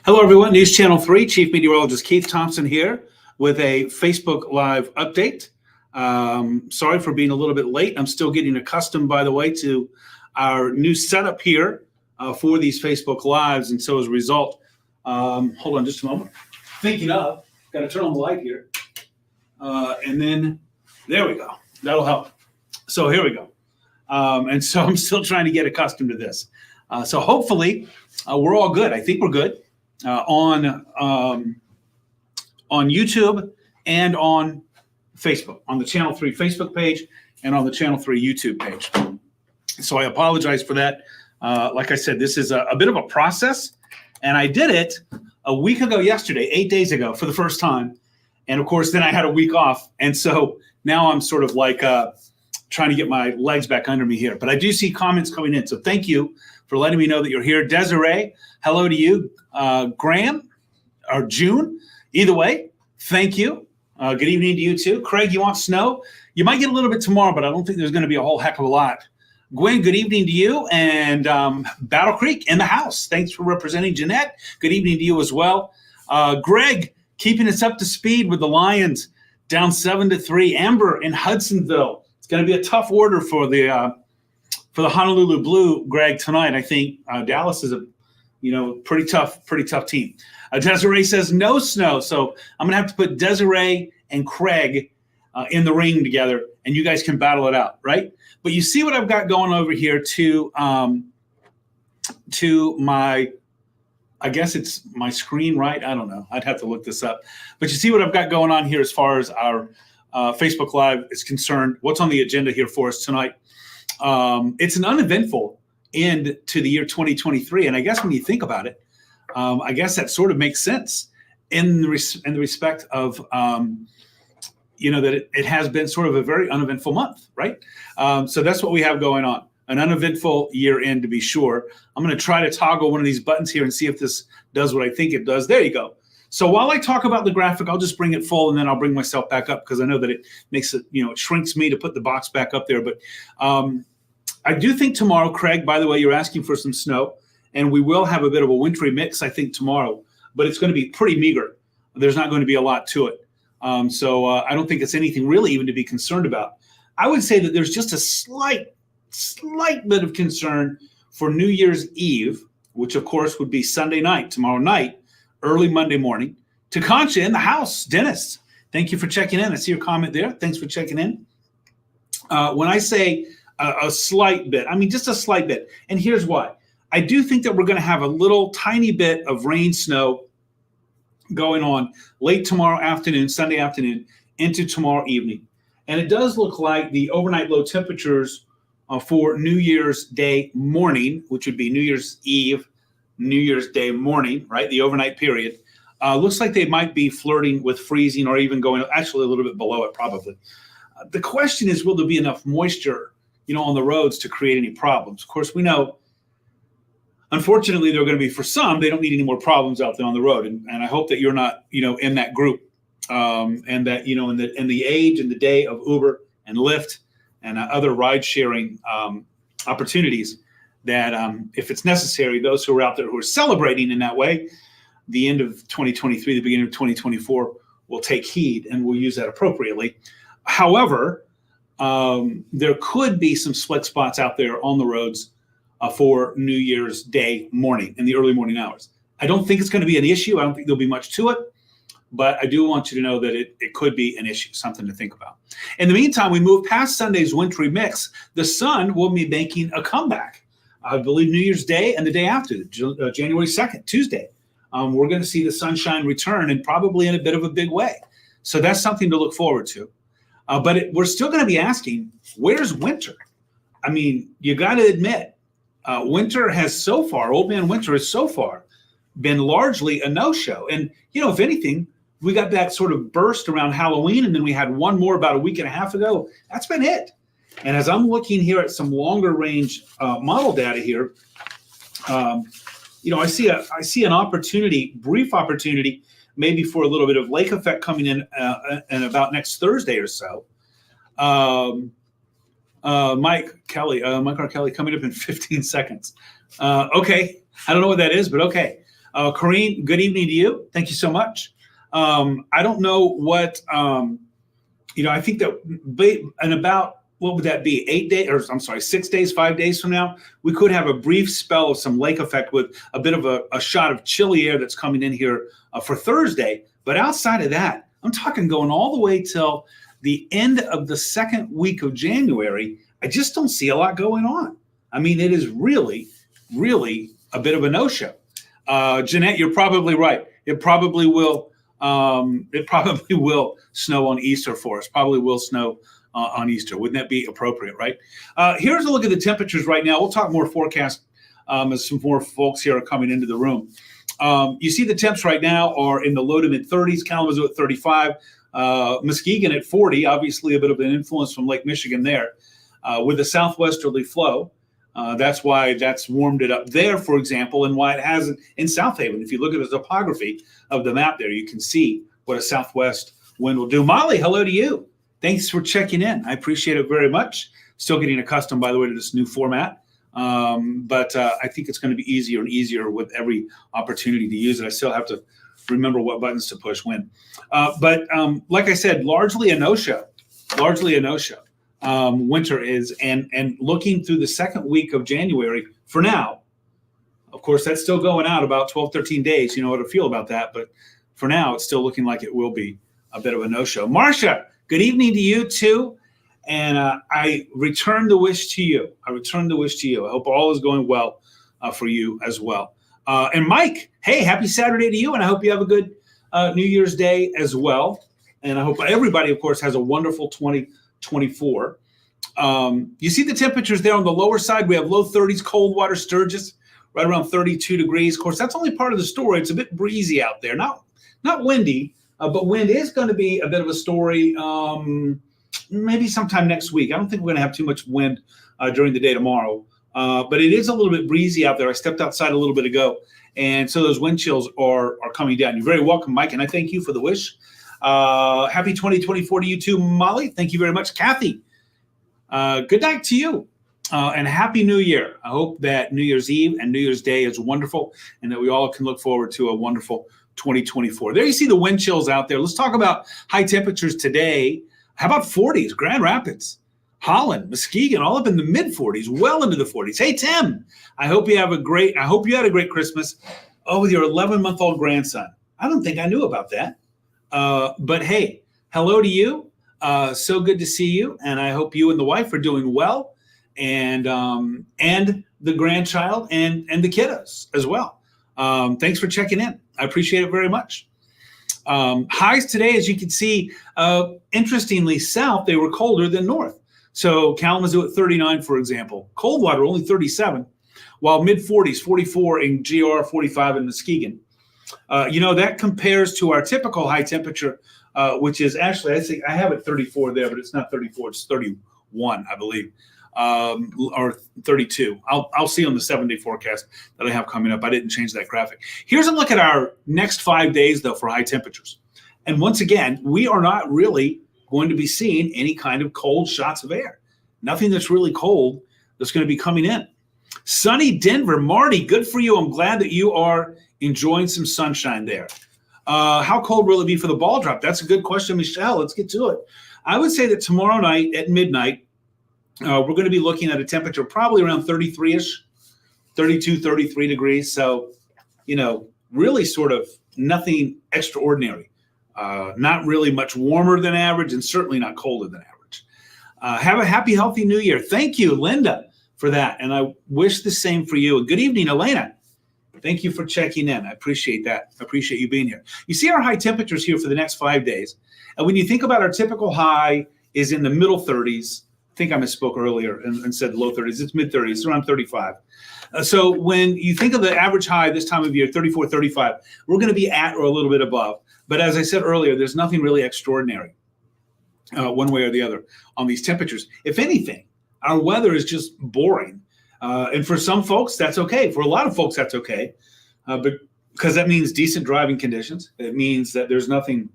Hello, everyone. News Channel 3, Chief Meteorologist Keith Thompson here with a Facebook Live update. Sorry for being a little bit late. I'm still getting accustomed, by the way, to our new setup here for these Facebook Lives. And so as a result, hold on just a moment. Thinking of, got to turn on the light here. And then there we go. That'll help. So here we go. And so I'm still trying to get accustomed to this. So hopefully we're all good. I think we're good. On YouTube and on Facebook, on the Channel 3 Facebook page and on the Channel 3 YouTube page. So I apologize for that. Like I said, this is a bit of a process, and I did it a week ago yesterday, 8 days ago for the first time. And of course, then I had a week off. And so now I'm sort of like trying to get my legs back under me here. But I do see comments coming in. So thank you for letting me know that you're here. Desiree, hello to you. Graham or June, either way, thank you. Good evening to you too. Craig, you want snow? You might get a little bit tomorrow, but I don't think there's going to be a whole heck of a lot. Gwen, good evening to you. And Battle Creek in the house. Thanks for representing Jeanette. Good evening to you as well. Greg, keeping us up to speed with the Lions down 7-3. Amber in Hudsonville. It's going to be a tough order for the Honolulu Blue, Greg, tonight. I think Dallas is a pretty tough team. Desiree says no snow. So I'm going to have to put Desiree and Craig in the ring together, and you guys can battle it out, right? But you see what I've got going over here to my, I guess it's my screen, right? I don't know. I'd have to look this up. But you see what I've got going on here as far as our Facebook Live is concerned. What's on the agenda here for us tonight? It's an uneventful end to the year 2023. And I guess when you think about it, I guess that sort of makes sense in the respect of, that it has been sort of a very uneventful month, right? So that's what we have going on. An uneventful year end, to be sure. I'm going to try to toggle one of these buttons here and see if this does what I think it does. There you go. So while I talk about the graphic, I'll just bring it full and then I'll bring myself back up because I know that it makes it, it shrinks me to put the box back up there. But I do think tomorrow, Craig, by the way, you're asking for some snow, and we will have a bit of a wintry mix, I think, tomorrow, but it's going to be pretty meager. There's not going to be a lot to it. So I don't think it's anything really even to be concerned about. I would say that there's just a slight bit of concern for New Year's Eve, which of course would be Sunday night, tomorrow night, early Monday morning. Takancha in the house, Dennis, thank you for checking in. I see your comment there. Thanks for checking in. When I say a slight bit, I mean just a slight bit. And here's why. I do think that we're going to have a little tiny bit of rain, snow going on late tomorrow afternoon, Sunday afternoon, into tomorrow evening. And it does look like the overnight low temperatures for New Year's Day morning, which would be New Year's Eve, New Year's Day morning, right? The overnight period. Looks like they might be flirting with freezing or even going actually a little bit below it probably. The question is, will there be enough moisture, on the roads to create any problems? Of course, we know, unfortunately, they're going to be, for some, they don't need any more problems out there on the road. And I hope that you're not, in that group. And that, in the age and the day of Uber and Lyft and other ride sharing opportunities, that if it's necessary, those who are out there who are celebrating in that way, the end of 2023, the beginning of 2024, will take heed and will use that appropriately. However, there could be some slick spots out there on the roads for New Year's Day morning in the early morning hours. I don't think it's going to be an issue. I don't think there'll be much to it, but I do want you to know that it could be an issue, something to think about. In the meantime, we move past Sunday's wintry mix. The sun will be making a comeback. I believe New Year's Day and the day after, January 2nd, Tuesday. We're going to see the sunshine return, and probably in a bit of a big way. So that's something to look forward to. But we're still going to be asking, where's winter? I mean, you got to admit, winter has so far, old man winter has so far been largely a no-show. And, if anything, we got that sort of burst around Halloween, and then we had one more about a week and a half ago. That's been it. And as I'm looking here at some longer range model data here, I see an opportunity, brief opportunity, maybe for a little bit of lake effect coming in about next Thursday or so. Mike R. Kelly coming up in 15 seconds. Okay. I don't know what that is, but okay. Corrine, good evening to you. Thank you so much. I don't know what, I think that in about, what would that be? 6 days, 5 days from now, we could have a brief spell of some lake effect with a bit of a shot of chilly air that's coming in here for Thursday. But outside of that, I'm talking going all the way till the end of the second week of January. I just don't see a lot going on. I mean, it is really, really a bit of a no-show. Jeanette, you're probably right. It probably will. It probably will snow on Easter for us. Probably will snow on Easter. Wouldn't that be appropriate, right? Here's a look at the temperatures right now. We'll talk more forecast as some more folks here are coming into the room. You see the temps right now are in the low to mid 30s. Kalamazoo at 35. Muskegon at 40. Obviously, a bit of an influence from Lake Michigan there. With a southwesterly flow. That's why that's warmed it up there, for example, and why it hasn't in South Haven. If you look at the topography of the map there, you can see what a southwest wind will do. Molly, hello to you. Thanks for checking in. I appreciate it very much. Still getting accustomed, by the way, to this new format. But I think it's going to be easier and easier with every opportunity to use it. I still have to remember what buttons to push when. But like I said, largely a no-show. Largely a no-show. Winter is, and looking through the second week of January for now, of course, that's still going out about 12, 13 days. You know what I feel about that. But for now, it's still looking like it will be a bit of a no-show. Marcia, good evening to you too. And I return the wish to you. I hope all is going well for you as well. And Mike, hey, happy Saturday to you. And I hope you have a good New Year's Day as well. And I hope everybody, of course, has a wonderful 2024. You see the temperatures there on the lower side. We have low 30s, cold water Sturgis, right around 32 degrees. Of course, that's only part of the story. It's a bit breezy out there. Not windy, but wind is going to be a bit of a story maybe sometime next week. I don't think we're going to have too much wind during the day tomorrow, but it is a little bit breezy out there. I stepped outside a little bit ago, and so those wind chills are coming down. You're very welcome, Mike, and I thank you for the wish. Happy 2024 to you too, Molly. Thank you very much. Kathy, good night to you. And Happy New Year. I hope that New Year's Eve and New Year's Day is wonderful and that we all can look forward to a wonderful 2024. There you see the wind chills out there. Let's talk about high temperatures today. How about 40s? Grand Rapids, Holland, Muskegon, all up in the mid 40s, well into the 40s. Hey, Tim, I hope you had a great Christmas. Oh, with your 11-month-old grandson. I don't think I knew about that. But hey, hello to you. So good to see you. And I hope you and the wife are doing well, and the grandchild and the kiddos as well. Thanks for checking in. I appreciate it very much. Highs today, as you can see, interestingly, south, they were colder than north. So Kalamazoo at 39, for example. Coldwater only 37, while mid 40s, 44 in GR, 45 in Muskegon. That compares to our typical high temperature, which is actually, I think I have it 34 there, but it's not 34, it's 31, I believe, or 32. I'll see on the 7-day forecast that I have coming up. I didn't change that graphic. Here's a look at our next 5 days, though, for high temperatures. And once again, we are not really going to be seeing any kind of cold shots of air. Nothing that's really cold that's going to be coming in. Sunny Denver. Marty, good for you. I'm glad that you are enjoying some sunshine there. How cold will it be for the ball drop? That's a good question, Michelle. Let's get to it. I would say that tomorrow night at midnight, we're going to be looking at a temperature probably around 33-ish, 32, 33 degrees. So, really sort of nothing extraordinary. Not really much warmer than average and certainly not colder than average. Have a happy, healthy New Year. Thank you, Linda, for that. And I wish the same for you. And good evening, Elena. Thank you for checking in. I appreciate that. I appreciate you being here. You see our high temperatures here for the next 5 days. And when you think about our typical high is in the middle 30s. I think I misspoke earlier and said low 30s. It's mid 30s. It's around 35. So when you think of the average high this time of year, 34, 35, we're going to be at or a little bit above. But as I said earlier, there's nothing really extraordinary one way or the other on these temperatures. If anything, our weather is just boring. And for some folks, that's okay. For a lot of folks, that's okay. But because that means decent driving conditions. It means that there's nothing,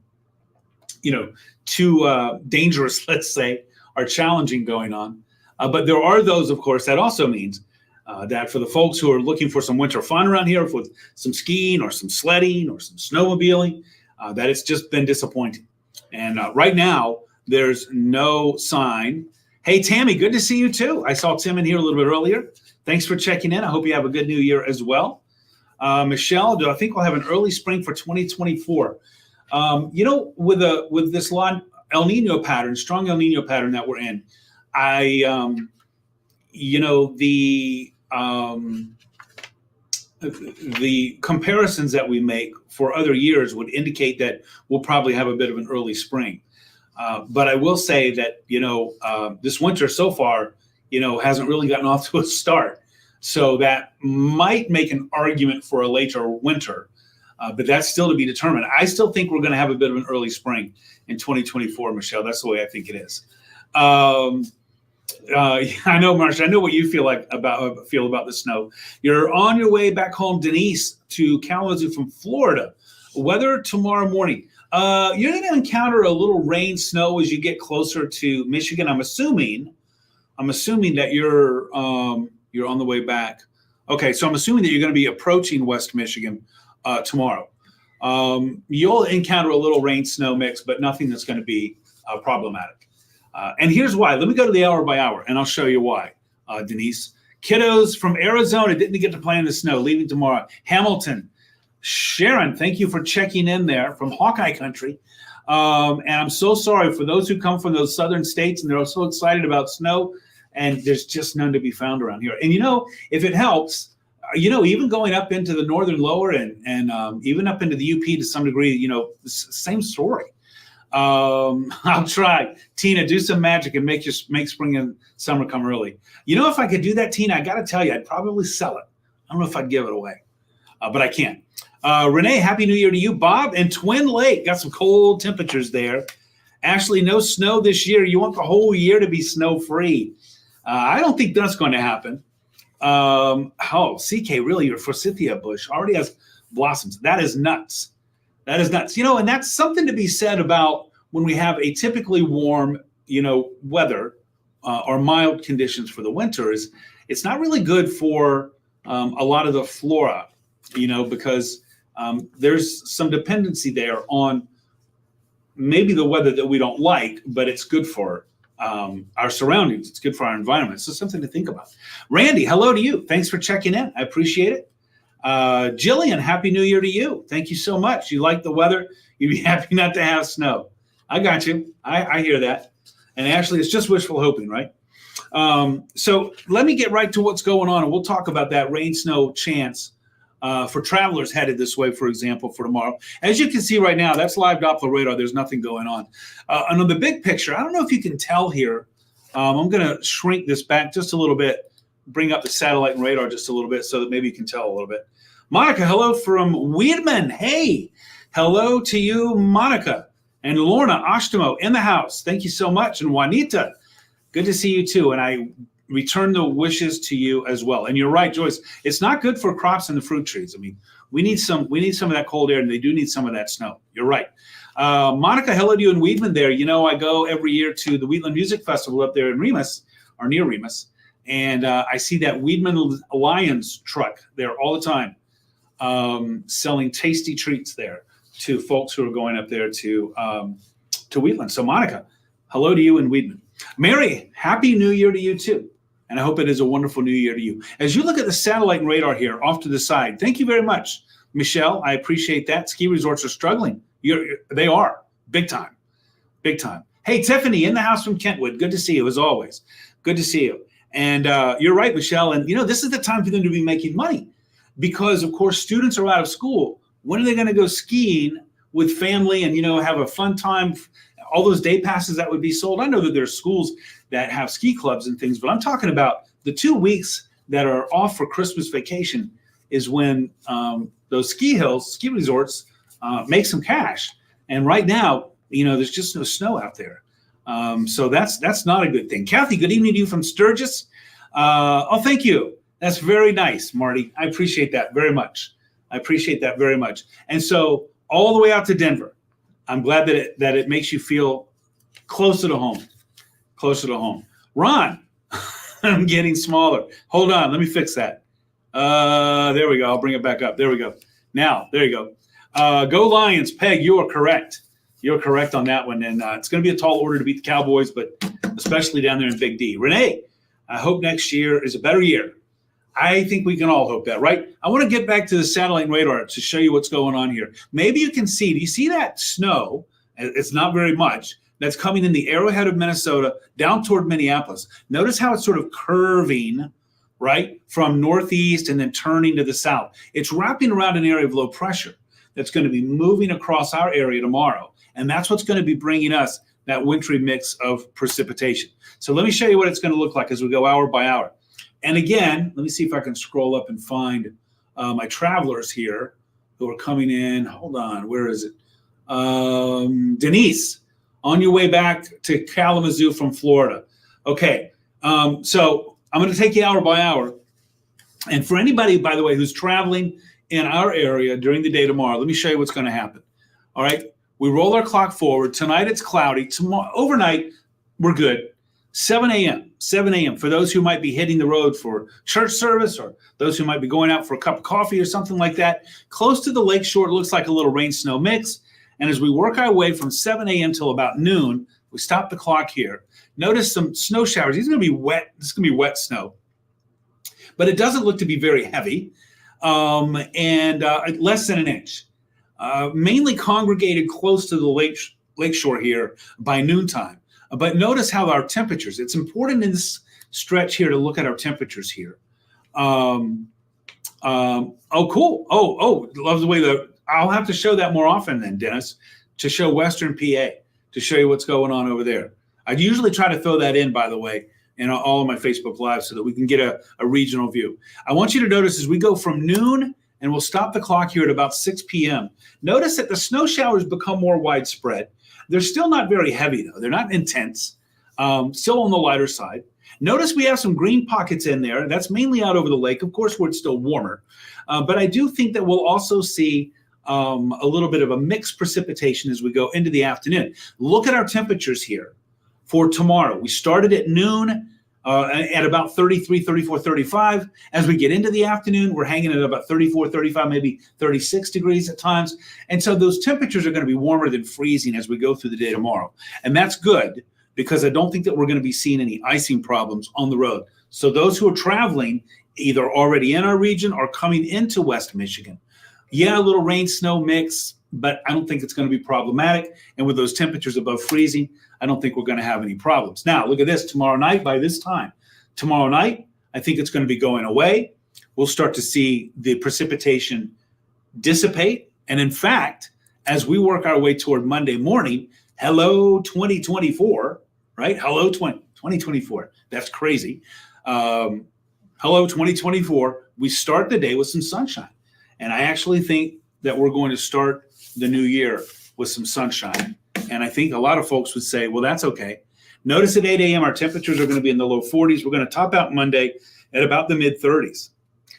too dangerous, let's say, or challenging going on. But there are those, of course, that also means that for the folks who are looking for some winter fun around here with some skiing or some sledding or some snowmobiling, that it's just been disappointing. And right now, there's no sign. Hey, Tammy, good to see you too. I saw Tim in here a little bit earlier. Thanks for checking in. I hope you have a good new year as well. Michelle, do I think we'll have an early spring for 2024? With this El Nino pattern, strong El Nino pattern that we're in, the comparisons that we make for other years would indicate that we'll probably have a bit of an early spring. But I will say that, this winter so far, hasn't really gotten off to a start. So that might make an argument for a later winter, but that's still to be determined. I still think we're going to have a bit of an early spring in 2024, Michelle. That's the way I think it is. I know, Marcia, I know what you feel about the snow. You're on your way back home, Denise, to Kalamazoo from Florida. Weather tomorrow morning. You're going to encounter a little rain, snow as you get closer to Michigan. I'm assuming that you're on the way back. Okay, so I'm assuming that you're going to be approaching West Michigan tomorrow. You'll encounter a little rain, snow mix, but nothing that's going to be problematic. And here's why. Let me go to the hour by hour, and I'll show you why, Denise. Kiddos from Arizona didn't get to play in the snow, leaving tomorrow. Hamilton. Sharon, thank you for checking in there from Hawkeye Country. And I'm so sorry for those who come from those southern states and they're so excited about snow, and there's just none to be found around here. And, if it helps, even going up into the northern lower and even up into the UP to some degree, same story. I'll try. Tina, do some magic and make spring and summer come early. If I could do that, Tina, I got to tell you, I'd probably sell it. I don't know if I'd give it away, but I can. Renee, Happy New Year to you. Bob and Twin Lake, got some cold temperatures there. Ashley, no snow this year. You want the whole year to be snow-free. I don't think that's going to happen. CK, really, your forsythia bush already has blossoms. That is nuts. That is nuts. And that's something to be said about when we have a typically warm, weather or mild conditions for the winter. Is it's not really good for a lot of the flora, because there's some dependency there on maybe the weather that we don't like, but it's good for our surroundings. It's good for our environment. So something to think about. Randy, hello to you. Thanks for checking in. I appreciate it. Jillian, Happy New Year to you. Thank you so much. You like the weather. You'd be happy not to have snow. I got you. I hear that. And Ashley, it's just wishful hoping, right? So let me get right to what's going on, and we'll talk about that rain, snow chance for travelers headed this way, for example, for tomorrow. As you can see right now, that's live Doppler radar. There's nothing going on. And on the big picture, I don't know if you can tell here. I'm going to shrink this back just a little bit, bring up the satellite and radar just a little bit so that maybe you can tell a little bit. Monica, hello from Weedman. Hey, hello to you, Monica. And Lorna Ashtamo in the house. Thank you so much. And Juanita, good to see you too. And I return the wishes to you as well. And you're right, Joyce. It's not good for crops and the fruit trees. I mean, we need some of that cold air, and they do need some of that snow. You're right. Monica, hello to you in Weedman there. I go every year to the Wheatland Music Festival up there in Remus, or near Remus. And I see that Weedman Lions truck there all the time, selling tasty treats there to folks who are going up there to Wheatland. So Monica, hello to you in Weedman. Mary, Happy New Year to you too. And I hope it is a wonderful new year to you. As you look at the satellite and radar here off to the side, thank you very much, Michelle. I appreciate that. Ski resorts are struggling. They are, big time, big time. Hey, Tiffany in the house from Kentwood. Good to see you as always. Good to see you. And you're right, Michelle. And, this is the time for them to be making money because, of course, students are out of school. When are they going to go skiing with family and, have a fun time? All those day passes that would be sold. I know that there's schools that have ski clubs and things, but I'm talking about the 2 weeks that are off for Christmas vacation is when those ski resorts make some cash. And right now, there's just no snow out there. So that's not a good thing. Kathy, good evening to you from Sturgis. Thank you. That's very nice, Marty. I appreciate that very much. And so all the way out to Denver, I'm glad that it makes you feel closer to home. Ron, I'm getting smaller. Hold on. Let me fix that. There we go. I'll bring it back up. There we go. Now, there you go. Go Lions. Peg, you are correct. You're correct on that one. And it's going to be a tall order to beat the Cowboys, but especially down there in Big D. Renee, I hope next year is a better year. I think we can all hope that, right? I want to get back to the satellite and radar to show you what's going on here. Maybe you can see, do you see that snow? It's not very much. That's coming in the arrowhead of Minnesota down toward Minneapolis. Notice how it's sort of curving, right, from northeast and then turning to the south. It's wrapping around an area of low pressure that's going to be moving across our area tomorrow. And that's what's going to be bringing us that wintry mix of precipitation. So let me show you what it's going to look like as we go hour by hour. And again, let me see if I can scroll up and find my travelers here who are coming in. Hold on, where is it? Denise, on your way back to Kalamazoo from Florida. Okay, so I'm going to take you hour by hour. And for anybody, by the way, who's traveling in our area during the day tomorrow, let me show you what's going to happen. All right, we roll our clock forward. Tonight it's cloudy. Tomorrow, overnight, we're good. 7 a.m. for those who might be hitting the road for church service or those who might be going out for a cup of coffee or something like that. Close to the lakeshore, it looks like a little rain-snow mix. And as we work our way from 7 a.m. till about noon, we stop the clock here. Notice some snow showers. These are going to be wet. This is going to be wet snow. But it doesn't look to be very heavy, and less than an inch. Mainly congregated close to the lakeshore here by noontime. But notice how our temperatures, it's important in this stretch here to look at our temperatures here. Oh, cool. Oh, love the way I'll have to show that more often then, Dennis, to show Western PA, to show you what's going on over there. I usually try to throw that in, by the way, in all of my Facebook Lives so that we can get a regional view. I want you to notice as we go from noon, and we'll stop the clock here at about 6 p.m. Notice that the snow showers become more widespread. They're still not very heavy, though. They're not intense, still on the lighter side. Notice we have some green pockets in there. That's mainly out over the lake, of course, where it's still warmer. But I do think that we'll also see a little bit of a mixed precipitation as we go into the afternoon. Look at our temperatures here for tomorrow. We started at noon at about 33, 34, 35. As we get into the afternoon, we're hanging at about 34, 35, maybe 36 degrees at times. And so those temperatures are going to be warmer than freezing as we go through the day tomorrow. And that's good because I don't think that we're going to be seeing any icing problems on the road. So those who are traveling, either already in our region or coming into West Michigan, yeah, a little rain snow mix, but I don't think it's going to be problematic. And with those temperatures above freezing, I don't think we're going to have any problems. Now, look at this. Tomorrow night, by this time, tomorrow night, I think it's going to be going away. We'll start to see the precipitation dissipate. And in fact, as we work our way toward Monday morning, hello 2024, right? Hello 2024. That's crazy. Hello 2024. We start the day with some sunshine. And I actually think that we're going to start the new year with some sunshine. And I think a lot of folks would say, well, that's okay. Notice at 8 a.m., our temperatures are going to be in the low 40s. We're going to top out Monday at about the mid 30s.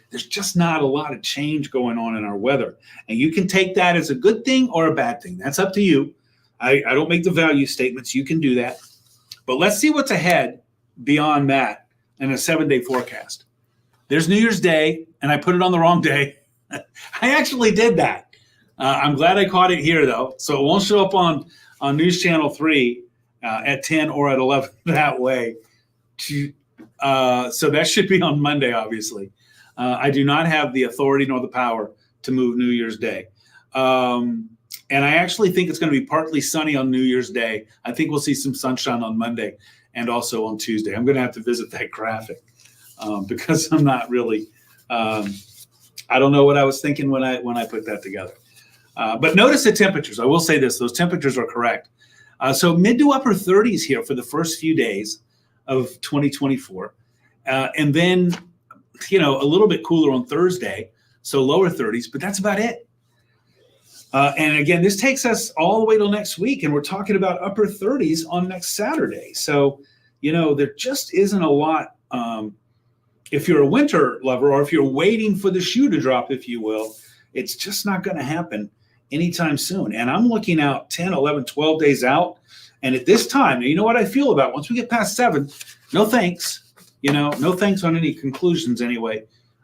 There's just not a lot of change going on in our weather. And you can take that as a good thing or a bad thing. That's up to you. I don't make the value statements. You can do that. But let's see what's ahead beyond that in a 7-day forecast. There's New Year's Day, and I put it on the wrong day. I actually did that. I'm glad I caught it here, though. So it won't show up on News Channel 3 at 10 or at 11 that way. So that should be on Monday, obviously. I do not have the authority nor the power to move New Year's Day. And I actually think it's going to be partly sunny on New Year's Day. I think we'll see some sunshine on Monday and also on Tuesday. I'm going to have to visit that graphic because I'm not really I don't know what I was thinking when I put that together. But notice the temperatures. I will say this, those temperatures are correct. So mid to upper 30s here for the first few days of 2024. And then, a little bit cooler on Thursday, so lower 30s, but that's about it. And again, this takes us all the way till next week, and we're talking about upper 30s on next Saturday. So, there just isn't a lot. If you're a winter lover or if you're waiting for the shoe to drop, if you will, it's just not going to happen anytime soon. And I'm looking out 10, 11, 12 days out. And at this time, you know what I feel about once we get past 7, no thanks. No thanks on any conclusions anyway.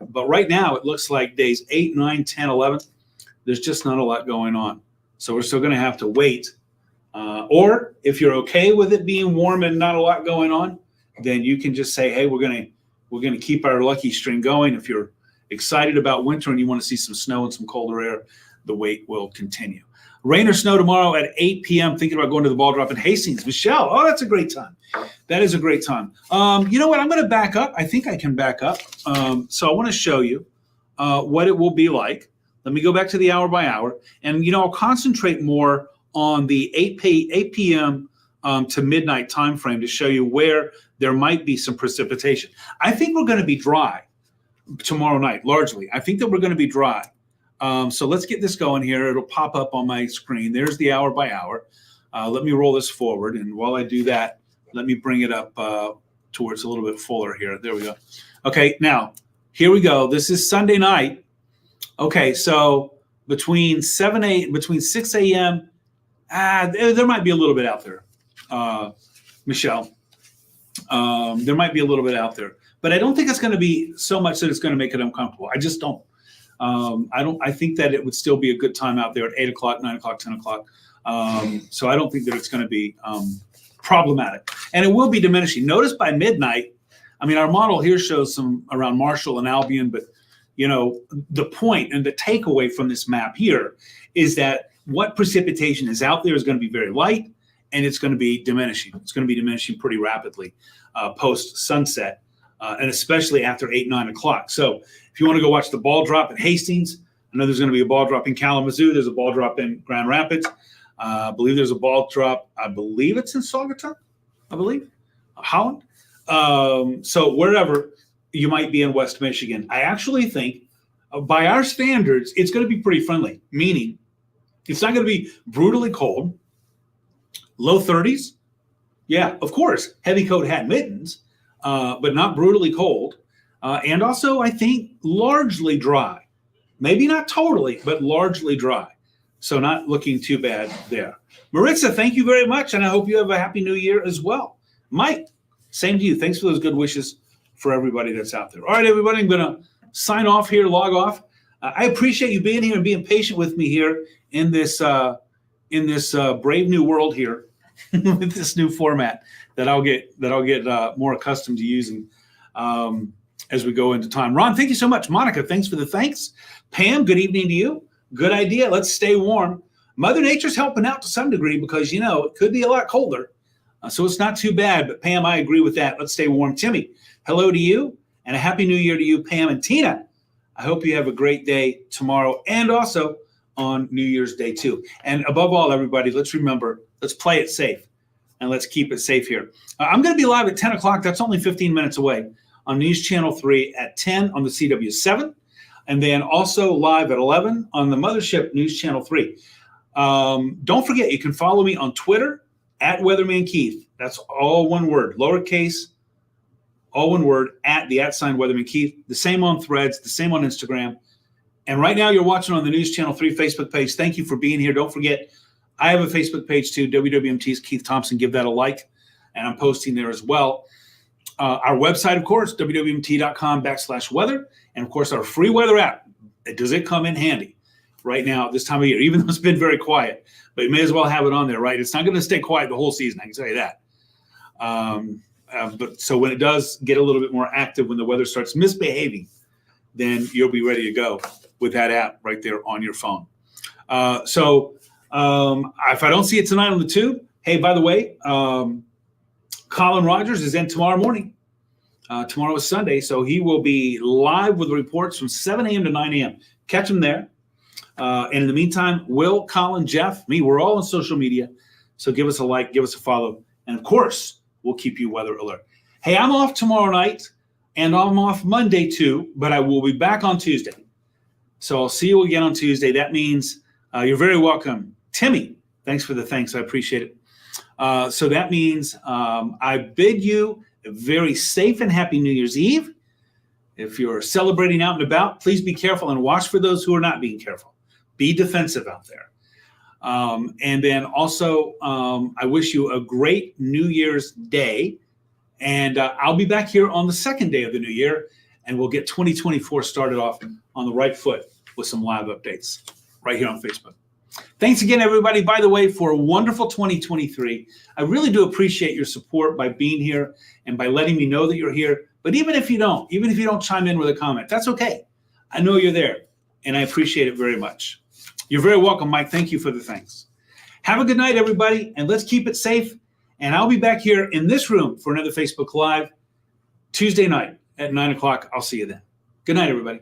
But right now, it looks like days 8, 9, 10, 11, there's just not a lot going on. So we're still going to have to wait. Or if you're okay with it being warm and not a lot going on, then you can just say, hey, we're going to keep our lucky string going. If you're excited about winter and you want to see some snow and some colder air, the wait will continue. Rain or snow tomorrow at 8 p.m. Thinking about going to the ball drop in Hastings. Michelle, oh, that's a great time. That is a great time. You know what? I'm going to back up. I think I can back up. So I want to show you what it will be like. Let me go back to the hour by hour. And, I'll concentrate more on the 8 p.m. To midnight time frame to show you where there might be some precipitation. I think we're going to be dry tomorrow night, largely. I think that we're going to be dry. So let's get this going here. It'll pop up on my screen. There's the hour by hour. Let me roll this forward. And while I do that, let me bring it up towards a little bit fuller here. There we go. Okay, now, here we go. This is Sunday night. Okay, so between 6 a.m., there might be a little bit out there, Michelle. There might be a little bit out there. But I don't think it's going to be so much that it's going to make it uncomfortable. I just don't. I think that it would still be a good time out there at 8 o'clock, 9 o'clock, 10 o'clock. So I don't think that it's going to be problematic. And it will be diminishing. Notice by midnight, our model here shows some around Marshall and Albion, but, the point and the takeaway from this map here is that what precipitation is out there is going to be very light, and it's going to be diminishing. It's going to be diminishing pretty rapidly post-sunset. And especially after 8, 9 o'clock. So if you want to go watch the ball drop at Hastings, I know there's going to be a ball drop in Kalamazoo. There's a ball drop in Grand Rapids. I believe there's a ball drop. I believe it's in Saugatuck, Holland. So wherever you might be in West Michigan, I actually think by our standards, it's going to be pretty friendly, meaning it's not going to be brutally cold, low 30s. Yeah, of course, heavy coat, hat, mittens. But not brutally cold. And also, I think, largely dry. Maybe not totally, but largely dry. So not looking too bad there. Maritza, thank you very much, and I hope you have a happy new year as well. Mike, same to you. Thanks for those good wishes for everybody that's out there. All right, everybody, I'm going to sign off here, log off. I appreciate you being here and being patient with me here in this brave new world here with this new format that I'll get more accustomed to using as we go into time. Ron, thank you so much. Monica, thanks for the thanks. Pam, good evening to you. Good idea. Let's stay warm. Mother Nature's helping out to some degree because, it could be a lot colder. So it's not too bad. But Pam, I agree with that. Let's stay warm. Timmy, hello to you and a happy new year to you, Pam. And Tina, I hope you have a great day tomorrow and also on New Year's Day too. And above all, everybody, let's remember, let's play it safe. And let's keep it safe here. I'm going to be live at 10 o'clock. That's only 15 minutes away on News Channel 3 at 10 on the CW7. And then also live at 11 on the Mothership News Channel 3. Don't forget, you can follow me on Twitter at Weatherman Keith. That's all one word, lowercase, all one word, at Weatherman Keith. The same on Threads, the same on Instagram. And right now you're watching on the News Channel 3 Facebook page. Thank you for being here. Don't forget, I have a Facebook page too, WWMT's Keith Thompson. Give that a like, and I'm posting there as well. Our website, of course, WWMT.com/weather, and of course our free weather app. Does it come in handy right now at this time of year? Even though it's been very quiet, but you may as well have it on there, right? It's not going to stay quiet the whole season, I can tell you that. But so when it does get a little bit more active, when the weather starts misbehaving, then you'll be ready to go with that app right there on your phone. If I don't see it tonight on the tube, hey, by the way, Colin Rogers is in tomorrow morning. Tomorrow is Sunday, so he will be live with reports from 7 a.m. to 9 a.m. Catch him there. And in the meantime, Will, Colin, Jeff, me, we're all on social media. So give us a like, give us a follow. And of course, we'll keep you weather alert. Hey, I'm off tomorrow night, and I'm off Monday too, but I will be back on Tuesday. So I'll see you again on Tuesday. That means you're very welcome. Timmy, thanks for the thanks. I appreciate it. So that means I bid you a very safe and happy New Year's Eve. If you're celebrating out and about, please be careful and watch for those who are not being careful. Be defensive out there. And then also, I wish you a great New Year's Day And I'll be back here on the second day of the new year, and we'll get 2024 started off on the right foot with some live updates right here on Facebook. Thanks again, everybody, by the way, for a wonderful 2023. I really do appreciate your support by being here and by letting me know that you're here. But even if you don't chime in with a comment, that's okay. I know you're there, and I appreciate it very much. You're very welcome, Mike. Thank you for the thanks. Have a good night, everybody, and let's keep it safe. And I'll be back here in this room for another Facebook Live Tuesday night at 9 o'clock. I'll see you then. Good night, everybody.